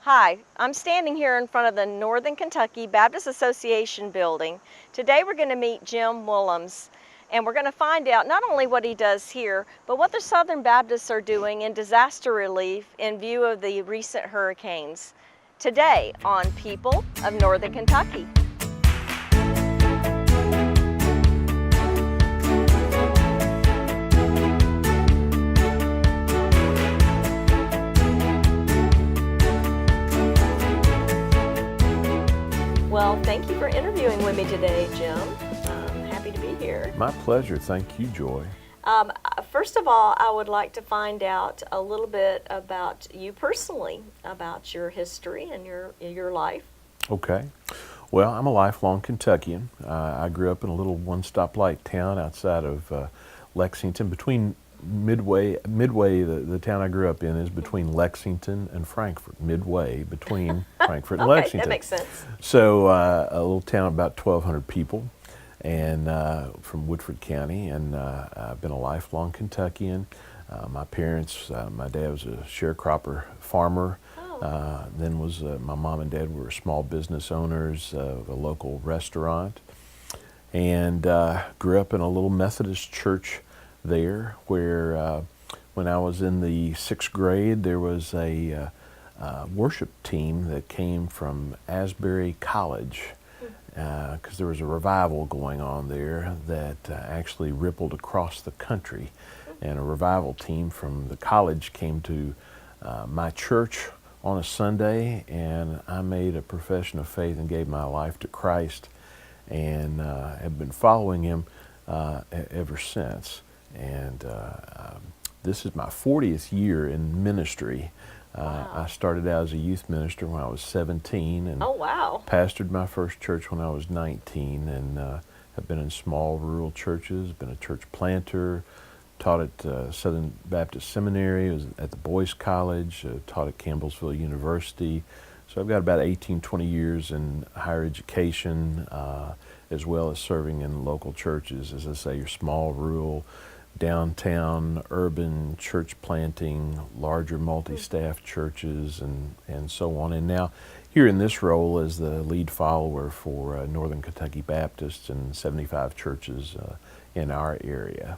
Hi, I'm standing here in front of the Northern Kentucky Baptist Association building. Today we're going to meet Jim Woolums, and we're going to find out not only what he does here, but what the Southern Baptists are doing in disaster relief in view of the recent hurricanes. Today on People of Northern Kentucky. Well, thank you for interviewing with me today, Jim. I'm happy to be here. My pleasure. Thank you, Joy. First of all, I would like to find out a little bit about you personally, about your history and your life. Okay. Well, I'm a lifelong Kentuckian. I grew up in a little one-stoplight town outside of Lexington. Between Midway, the town I grew up in is between Lexington and Frankfort. Midway between Frankfort and Okay, Lexington. that makes sense. So a little town of about 1,200 people, and from Woodford County. And I've been a lifelong Kentuckian. My parents, my dad was a sharecropper farmer. Then was my mom and dad were small business owners of a local restaurant, and grew up in a little Methodist church there, where when I was in the 6th grade, there was a worship team that came from Asbury College, because there was a revival going on there that actually rippled across the country, and a revival team from the college came to my church on a Sunday, and I made a profession of faith and gave my life to Christ, and have been following him ever since. And this is my 40th year in ministry. Wow. I started out as a youth minister when I was 17, and Oh, wow. pastored my first church when I was 19, and have been in small rural churches, been a church planter, taught at Southern Baptist Seminary, was at the Boys College, taught at Campbellsville University. So I've got about 18, 20 years in higher education, as well as serving in local churches, as I say, your small rural, downtown, urban church planting, larger multi-staff churches, and so on. And now here in this role as the lead follower for Northern Kentucky Baptists and 75 churches in our area.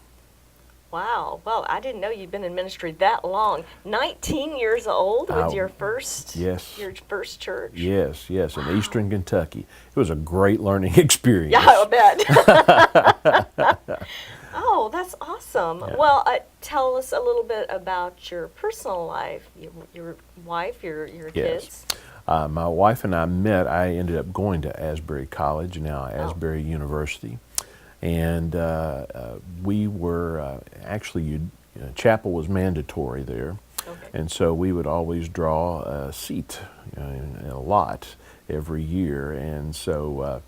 Wow. Well, I didn't know you'd been in ministry that long. 19 years old with your first church. Yes, in Eastern Kentucky. It was a great learning experience. Yeah, I bet. Oh, that's awesome. Yeah. Well, tell us a little bit about your personal life, your wife, your kids. My wife and I met. I ended up going to Asbury College, now Asbury University. And we were actually, chapel was mandatory there. Okay. And so we would always draw a seat in a lot every year. And so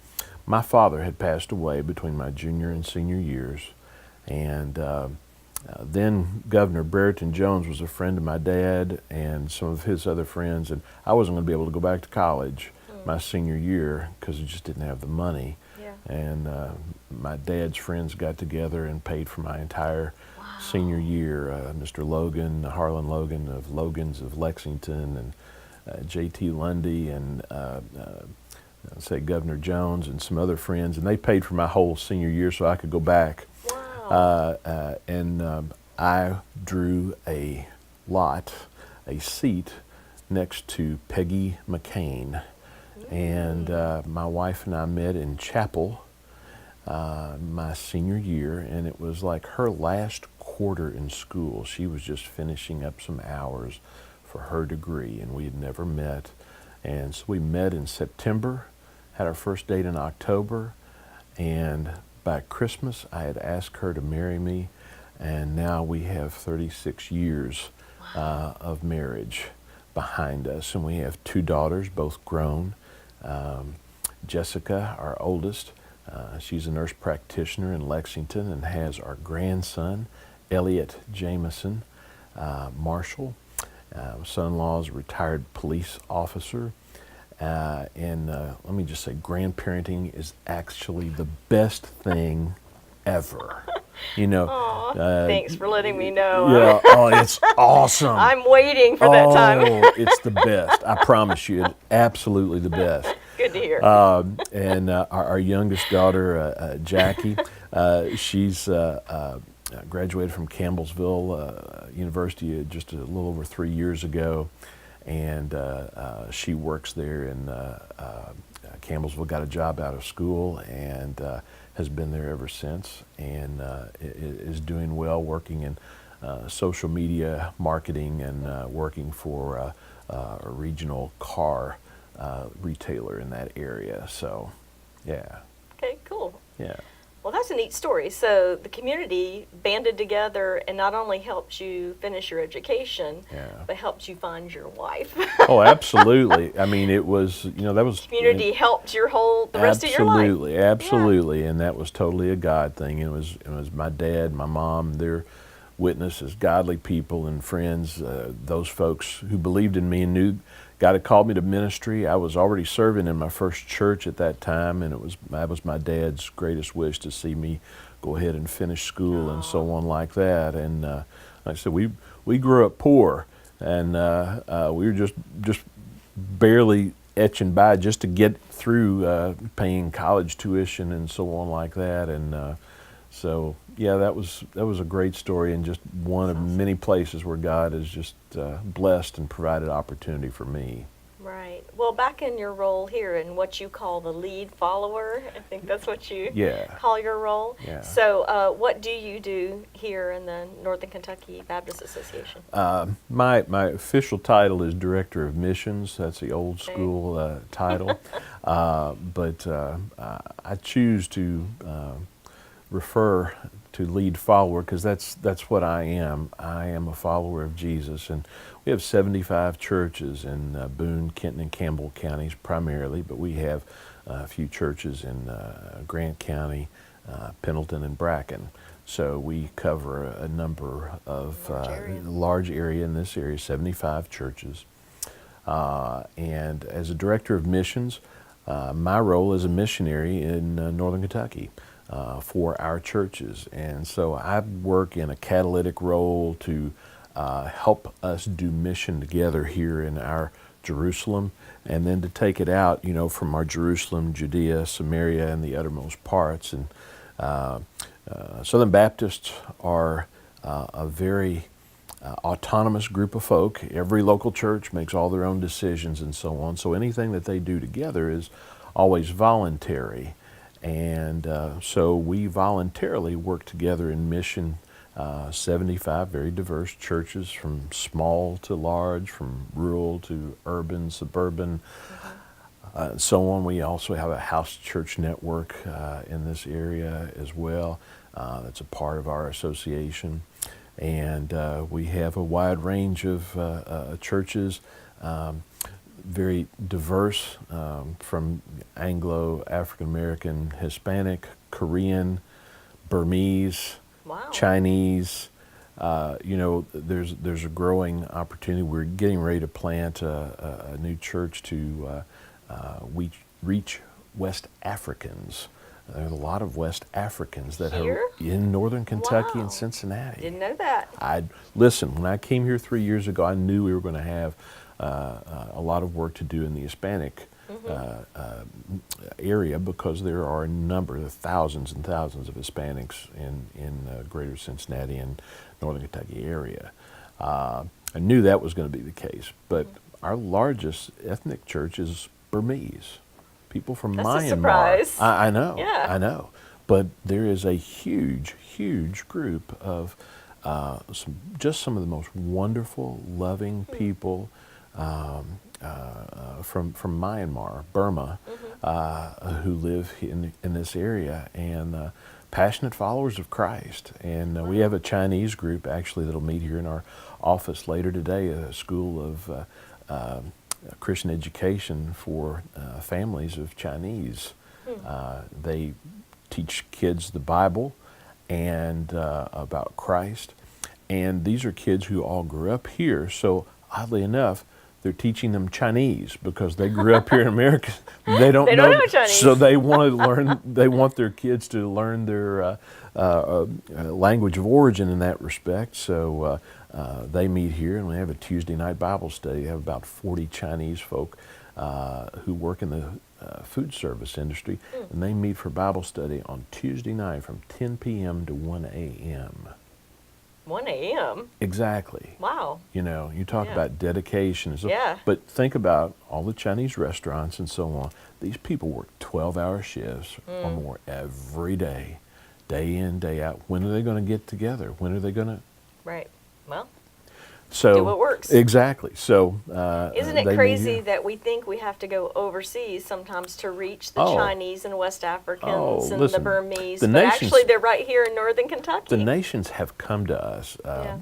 my father had passed away between my junior and senior years. And then Governor Brereton Jones was a friend of my dad and some of his other friends. And I wasn't going to be able to go back to college my senior year because I just didn't have the money. Yeah. And my dad's friends got together and paid for my entire senior year. Mr. Logan, Harlan Logan of Logan's of Lexington, and J.T. Lundy, and say Governor Jones and some other friends, and they paid for my whole senior year so I could go back. Wow. And I drew a seat next to Peggy McCain. And my wife and I met in chapel my senior year, and it was like her last quarter in school. She was just finishing up some hours for her degree, and we had never met. And so we met in September, had our first date in October, and by Christmas I had asked her to marry me, and now we have 36 years of marriage behind us, and we have 2 daughters, both grown. Jessica, our oldest, she's a nurse practitioner in Lexington and has our grandson, Elliot Jameson Marshall. Son-in-law is a retired police officer. And let me just say, grandparenting is actually the best thing ever. You know, Aw, thanks for letting me know. yeah. Oh, it's awesome. I'm waiting for that time. Oh, it's the best. I promise you, it's absolutely the best. Good to hear. And our youngest daughter, Jackie, she's graduated from Campbellsville University just a little over 3 years ago, and she works there in Campbellsville. Got a job out of school and has been there ever since, and is doing well, working in social media marketing and working for a regional car retailer in that area. So, yeah. Okay, cool. Yeah. Well, that's a neat story. So the community banded together and not only helped you finish your education, Yeah. but helped you find your wife. Oh, absolutely. I mean, it was, that was... Community helped the rest of your life. Absolutely, absolutely. Yeah. And that was totally a God thing. It was my dad, my mom, their witnesses, godly people and friends, those folks who believed in me and knew God had called me to ministry. I was already serving in my first church at that time, and that was my dad's greatest wish, to see me go ahead and finish school and so on like that. And like I said, we grew up poor, and we were just barely etching by just to get through paying college tuition and so on like that. And so yeah, that was a great story, and just one of many places where God has just blessed and provided opportunity for me. Right. Well, back in your role here in what you call the lead follower, I think that's what you call your role. Yeah. So what do you do here in the Northern Kentucky Baptist Association? My official title is Director of Missions. That's the old school title. But I choose to refer to lead follower because that's what I am. I am a follower of Jesus, and we have 75 churches in Boone, Kenton, and Campbell counties primarily, but we have a few churches in Grant County, Pendleton, and Bracken. So we cover a number of large area in this area, 75 churches. And as a director of missions, my role is a missionary in Northern Kentucky. For our churches, and so I work in a catalytic role to help us do mission together here in our Jerusalem, and then to take it out, from our Jerusalem, Judea, Samaria, and the uttermost parts. And Southern Baptists are a very autonomous group of folk. Every local church makes all their own decisions and so on. So anything that they do together is always voluntary. And so we voluntarily work together in mission, 75 very diverse churches, from small to large, from rural to urban, suburban, so on. We also have a house church network in this area as well. That's a part of our association. And we have a wide range of churches, very diverse, from Anglo, African American, Hispanic, Korean, Burmese, Chinese. There's a growing opportunity. We're getting ready to plant a new church to reach West Africans. There's a lot of West Africans that are in Northern Kentucky and Cincinnati. Didn't know that. Listen, when I came here 3 years ago, I knew we were going to have a lot of work to do in the Hispanic area, because there are a number of thousands and thousands of Hispanics in greater Cincinnati and Northern Kentucky area. I knew that was going to be the case, but our largest ethnic church is Burmese. People from Myanmar. That's a surprise. I know. Yeah. I know. But there is a huge, huge group of some of the most wonderful, loving people from Myanmar, Burma, who live in this area, and passionate followers of Christ. And we have a Chinese group actually that'll meet here in our office later today, a school of Christian education for families of Chinese. They teach kids the Bible and about Christ. And these are kids who all grew up here. So oddly enough, they're teaching them Chinese because they grew up here in America. They don't They don't know Chinese. so they want to learn. They want their kids to learn their language of origin in that respect. So they meet here, and we have a Tuesday night Bible study. We have about 40 Chinese folk who work in the food service industry, and they meet for Bible study on Tuesday night from 10 p.m. to 1 a.m. 1 a.m. Exactly. Wow. You know, you talk Yeah. about dedication and stuff. Yeah. But think about all the Chinese restaurants and so on. These people work 12-hour shifts or more every day in, day out. When are they going to get together? When are they going to? Right. Well, So do what works. Exactly. So isn't they it meet crazy here. that we think we have to go overseas sometimes to reach the Oh. Chinese and West Africans Oh, and listen, the Burmese, the but nations- actually they're right here in northern Kentucky. The nations have come to us,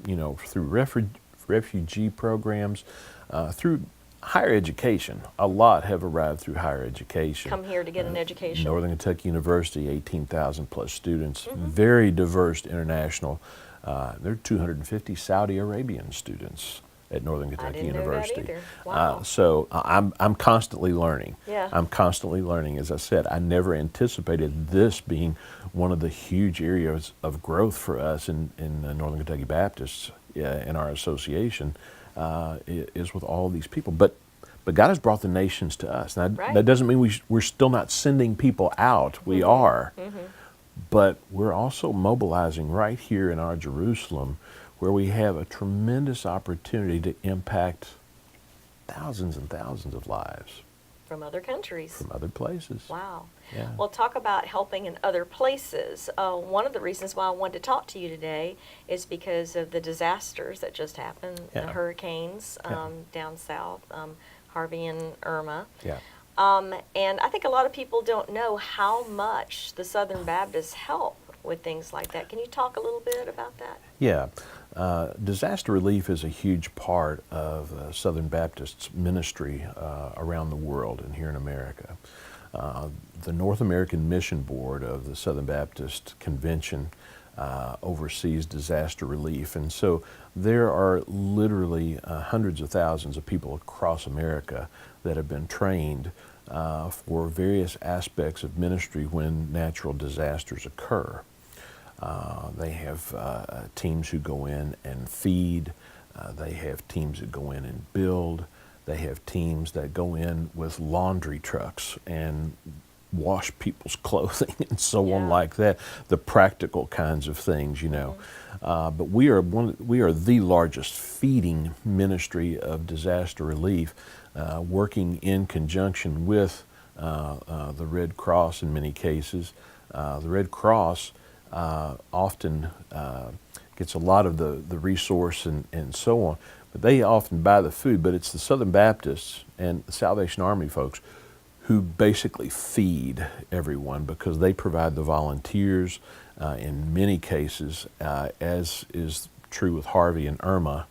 you know, through refugee programs, through higher education. A lot have arrived through higher education. Come here to get an education. Northern Kentucky University, 18,000 plus students, very diverse international. There are 250 Saudi Arabian students at Northern Kentucky didn't know that University. either. Wow. So I'm constantly learning. Yeah. I'm constantly learning. As I said, I never anticipated this being one of the huge areas of growth for us in Northern Kentucky Baptists in our association is with all these people. But God has brought the nations to us. Now, Right. that doesn't mean we're still not sending people out. We are. But we're also mobilizing right here in our Jerusalem, where we have a tremendous opportunity to impact thousands and thousands of lives From other countries. from other places. Wow. Yeah. Well, talk about helping in other places. One of the reasons why I wanted to talk to you today is because of the disasters that just happened, the Yeah. hurricanes Yeah. down south, Harvey and Irma. Yeah. And I think a lot of people don't know how much the Southern Baptists help with things like that. Can you talk a little bit about that? Yeah. Disaster relief is a huge part of Southern Baptists ministry around the world and here in America. The North American Mission Board of the Southern Baptist Convention oversees disaster relief. And so there are literally hundreds of thousands of people across America that have been trained for various aspects of ministry when natural disasters occur. They have teams who go in and feed. They have teams that go in and build. They have teams that go in with laundry trucks and wash people's clothing and so on like that. The practical kinds of things, you know. But we are the largest feeding ministry of disaster relief, working in conjunction with the Red Cross in many cases. The Red Cross often gets a lot of the resource and so on, but they often buy the food. But it's the Southern Baptists and the Salvation Army folks who basically feed everyone because they provide the volunteers in many cases, as is true with Harvey and Irma.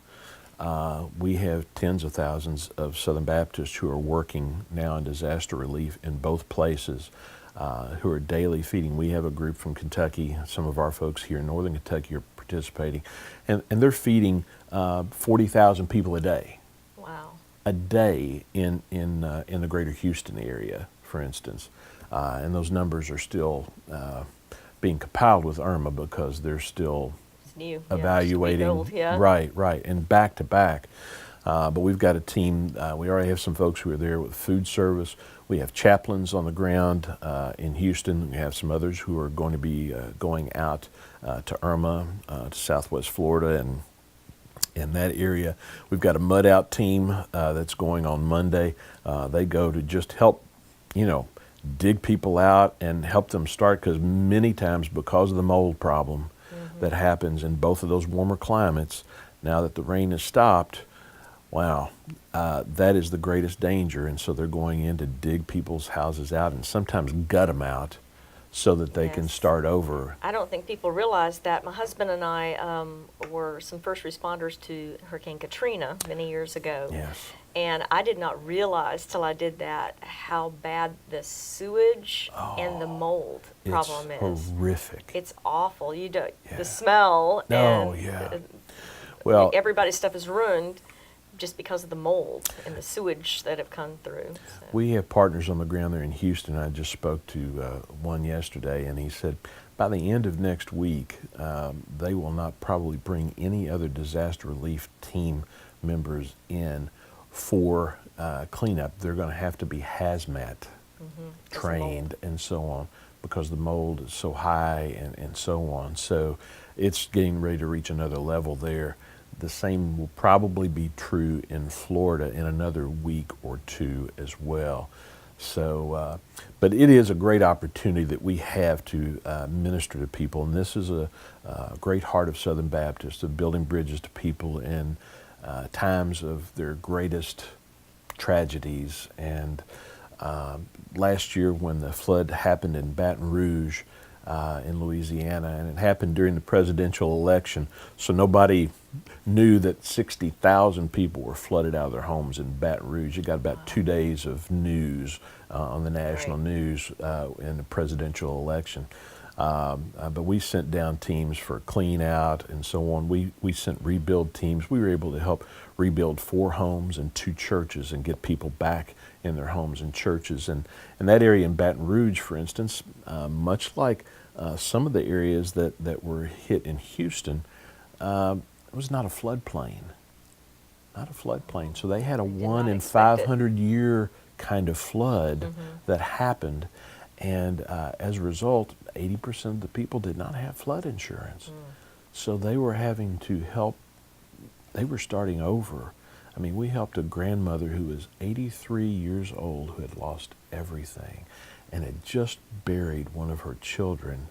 We have tens of thousands of Southern Baptists who are working now in disaster relief in both places, who are daily feeding. We have a group from Kentucky. Some of our folks here in Northern Kentucky are participating, and they're feeding 40,000 people a day. Wow. A day in the greater Houston area, for instance. And those numbers are still being compiled with Irma because they're still New. evaluating. Yeah, just a week old, yeah. Right, and back to back. But we've got a team. We already have some folks who are there with food service. We have chaplains on the ground in Houston. We have some others who are going to be going out to Irma, to Southwest Florida, and in that area. We've got a mud out team that's going on Monday. They go to just help, dig people out and help them start, because many times because of the mold problem that happens in both of those warmer climates, now that the rain has stopped, wow, that is the greatest danger. And so they're going in to dig people's houses out and sometimes gut them out so that they can start over. I don't think people realize that. My husband and I were some first responders to Hurricane Katrina many years ago. Yes. And I did not realize till I did that how bad the sewage and the mold problem is. It's horrific. It's awful. You don't, the smell No, and yeah. Well, everybody's stuff is ruined. just because of the mold and the sewage that have come through. So. We have partners on the ground there in Houston. I just spoke to one yesterday, and he said by the end of next week, they will not probably bring any other disaster relief team members in for cleanup. They're going to have to be hazmat trained and so on, because the mold is so high and so on. So it's getting ready to reach another level there. The same will probably be true in Florida in another week or two as well. So, but it is a great opportunity that we have to minister to people, and this is a great heart of Southern Baptist, of building bridges to people in times of their greatest tragedies. And last year when the flood happened in Baton Rouge in Louisiana, and it happened during the presidential election, so nobody knew that 60,000 people were flooded out of their homes in Baton Rouge. You got about 2 days of news on the national news in the presidential election. But we sent down teams for clean out and so on. We sent rebuild teams. We were able to help rebuild 4 homes and 2 churches and get people back in their homes and churches. And that area in Baton Rouge, for instance, much like some of the areas that were hit in Houston, it was not a floodplain. Not a floodplain. So they had a 1 in 500 year kind of flood that happened. And as a result, 80% of the people did not have flood insurance. So they were having to help, they were starting over. I mean, we helped a grandmother who was 83 years old who had lost everything and had just buried one of her children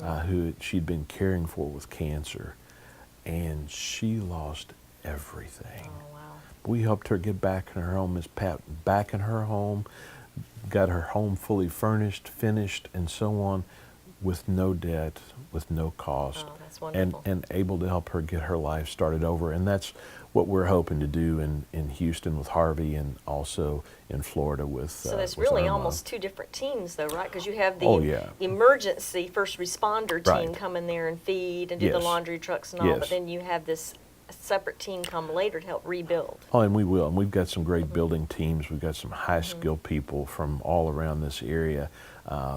who she'd been caring for with cancer. And she lost everything. Oh, wow. We helped her get back in her home, Miss Pat, back in her home, got her home fully furnished, finished, and so on, with no debt, with no cost. Oh, that's wonderful. And able to help her get her life started over. And that's what we're hoping to do in Houston with Harvey, and also in Florida with So there's with really Irma. almost 2 different teams though, right? Because you have the emergency first responder team come in there and feed and do the laundry trucks and all, but then you have this separate team come later to help rebuild. Oh, and we will. And we've got some great building teams. We've got some high-skilled people from all around this area.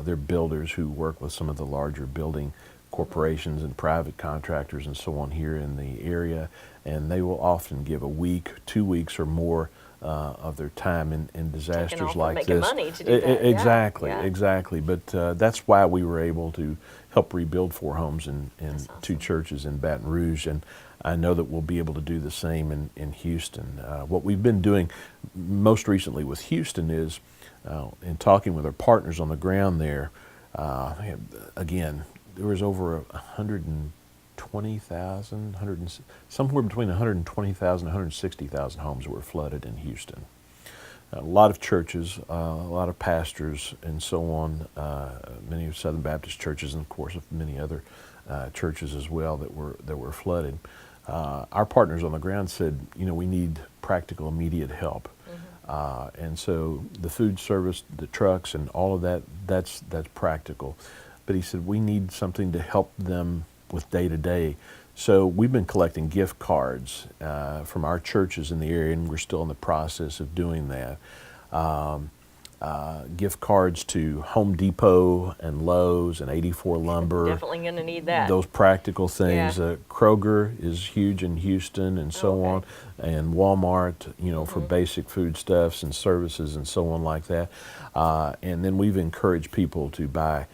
They're builders who work with some of the larger building corporations and private contractors and so on here in the area. And they will often give a week, 2 weeks or more of their time in disasters like making this. money to do that. Exactly, Yeah. exactly. But that's why we were able to help rebuild 4 homes and That's 2 awesome. churches in Baton Rouge. And I know that we'll be able to do the same in Houston. What we've been doing most recently with Houston is, in talking with our partners on the ground there, again, there was over 120,000, somewhere between 120,000 and 160,000 homes that were flooded in Houston. A lot of churches, a lot of pastors, and so on. Many of Southern Baptist churches, and of course many other churches as well that were flooded. Our partners on the ground said, we need practical, immediate help, and so the food service, the trucks, and all of that's practical. But he said we need something to help them with day to day. So we've been collecting gift cards from our churches in the area, and we're still in the process of doing that. Gift cards to Home Depot and Lowe's and 84 Lumber. Definitely going to need that. Those practical things. Yeah. Kroger is huge in Houston and so on, and Walmart, for basic foodstuffs and services and so on like that. And then we've encouraged people to buy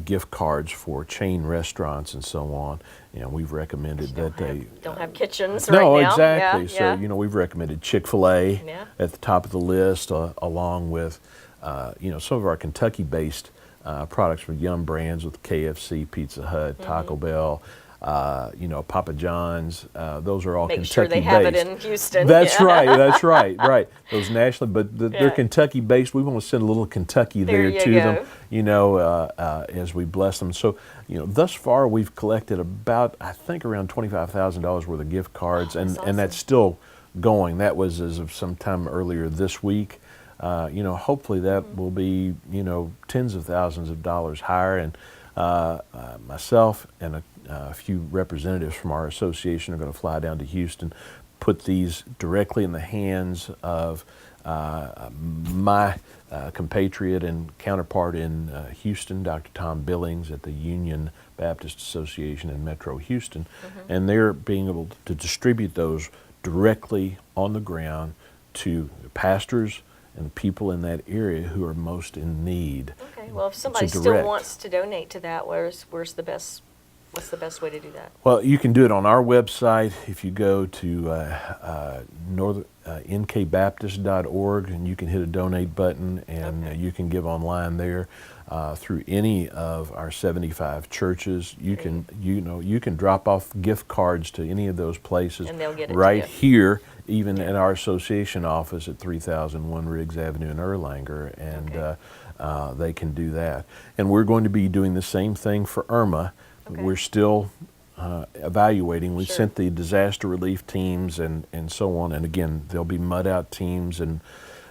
gift cards for chain restaurants and so on. We've recommended that they don't have kitchens right now. No, exactly. Yeah, So we've recommended Chick-fil-A at the top of the list, along with some of our Kentucky-based products from Yum Brands with KFC, Pizza Hut, Taco Bell. Papa John's, those are all Make Kentucky-based. sure they have it in Houston. That's right. Those nationally, but they're Kentucky-based. We want to send a little Kentucky there to them, as we bless them. So, thus far we've collected about, I think, around $25,000 worth of gift cards, and that's still going. That was as of sometime earlier this week. Hopefully that will be, tens of thousands of dollars higher, and myself and a few representatives from our association are going to fly down to Houston, put these directly in the hands of my compatriot and counterpart in Houston, Dr. Tom Billings at the Union Baptist Association in Metro Houston, and they're being able to distribute those directly on the ground to pastors and people in that area who are most in need. Okay. Well, if somebody still direct. wants to donate to that, what's the best way to do that? Well, you can do it on our website. If you go to nkbaptist.org, and you can hit a donate button, and you can give online there. Through any of our 75 churches, you can drop off gift cards to any of those places, and they'll get it right to you. here, even at our association office at 3001 Riggs Avenue in Erlanger, and they can do that. And we're going to be doing the same thing for Irma. Okay. We're still evaluating. We Sure. sent the disaster relief teams and so on, and again, there'll be mud out teams and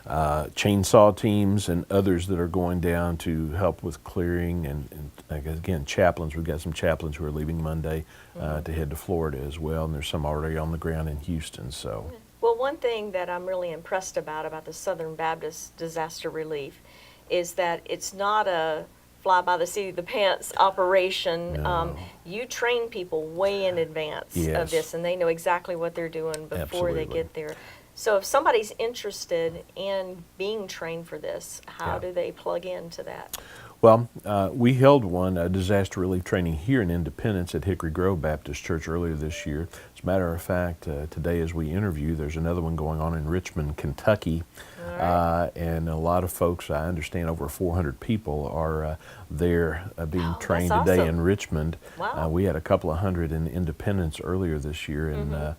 chainsaw teams and others that are going down to help with clearing, and again, chaplains. We've got some chaplains who are leaving Monday to head to Florida as well, and there's some already on the ground in Houston. So, Well, one thing that I'm really impressed about the Southern Baptist Disaster Relief is that it's not a fly by the seat of the pants operation. No. You train people way in advance of Yes. this, and they know exactly what they're doing before they Absolutely. get there. So if somebody's interested in being trained for this, how Yeah. do they plug into that? well, we held one disaster relief training here in Independence at Hickory Grove Baptist Church earlier this year. As a matter of fact, today as we interview, there's another one going on in Richmond, Kentucky. And a lot of folks, I understand over 400 people are there being Wow, trained that's today awesome. in Richmond. Wow. We had a couple of hundred in Independence earlier this year, and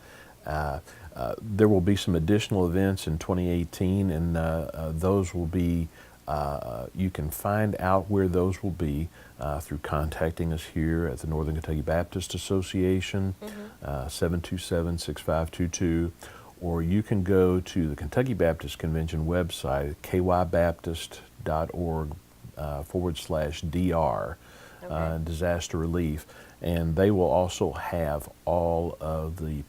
there will be some additional events in 2018, and those will be, you can find out where those will be through contacting us here at the Northern Kentucky Baptist Association, 727-6522, or you can go to the Kentucky Baptist Convention website, kybaptist.org /DR, disaster relief, and they will also have all of the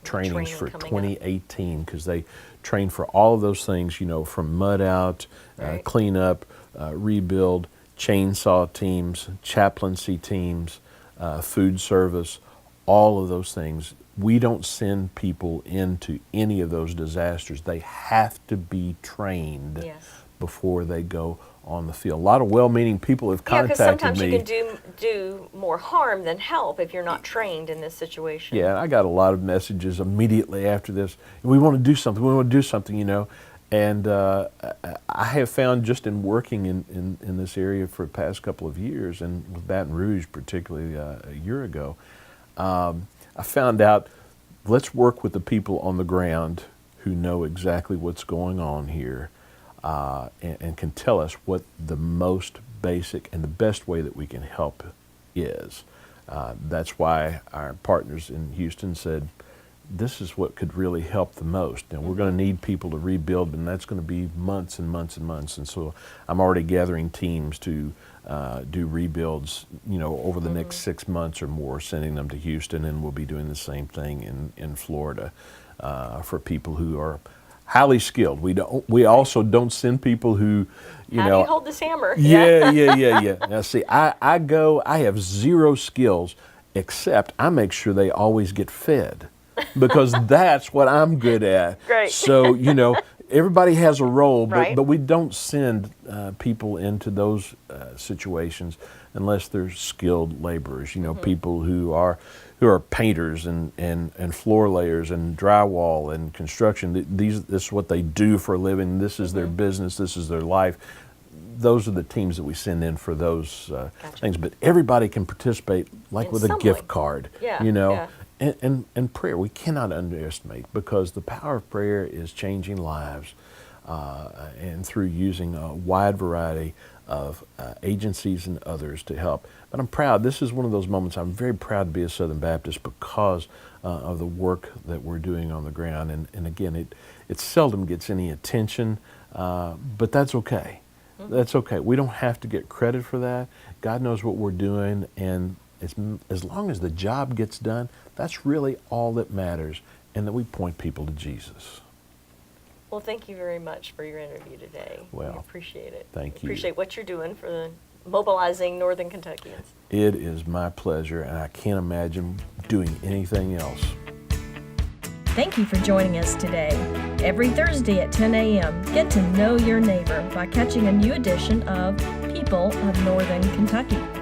trainings training for coming up. 2018, because they train for all of those things, from mud out, Right. cleanup, rebuild, chainsaw teams, chaplaincy teams, food service, all of those things. We don't send people into any of those disasters. They have to be trained Yes. before they go on the field. A lot of well-meaning people have Yeah, because contacted sometimes me. you can do more harm than help if you're not trained in this situation. Yeah, I got a lot of messages immediately after this. We want to do something. We want to do something, And I have found, just in working in this area for the past couple of years, and with Baton Rouge particularly a year ago, I found out, let's work with the people on the ground who know exactly what's going on here, and can tell us what the most basic and the best way that we can help is. That's why our partners in Houston said, this is what could really help the most. And we're going to need people to rebuild, and that's going to be months and months and months. And so I'm already gathering teams to do rebuilds, over the next 6 months or more, sending them to Houston, and we'll be doing the same thing in Florida for people who are highly skilled. We also don't send people who, How do you hold this hammer? Yeah. Now see, I have zero skills, except I make sure they always get fed, because that's what I'm good at. Great. So, everybody has a role, Right. but we don't send people into those situations unless they're skilled laborers, people who are painters and floor layers and drywall and construction. This is what they do for a living. This is their business. This is their life. Those are the teams that we send in for those Gotcha. things. But everybody can participate, like In with a some gift way. card. Yeah, And, yeah. and prayer, we cannot underestimate, because the power of prayer is changing lives, and through using a wide variety of agencies and others to help. But I'm proud. This is one of those moments I'm very proud to be a Southern Baptist, because of the work that we're doing on the ground. And again, it seldom gets any attention, but that's okay. That's okay. We don't have to get credit for that. God knows what we're doing, and as long as the job gets done, that's really all that matters. and that we point people to Jesus. Well, thank you very much for your interview today. Well, we appreciate it. thank you. Appreciate what you're doing for the mobilizing Northern Kentuckians. It is my pleasure, and I can't imagine doing anything else. Thank you for joining us today. Every Thursday at 10 a.m., get to know your neighbor by catching a new edition of People of Northern Kentucky.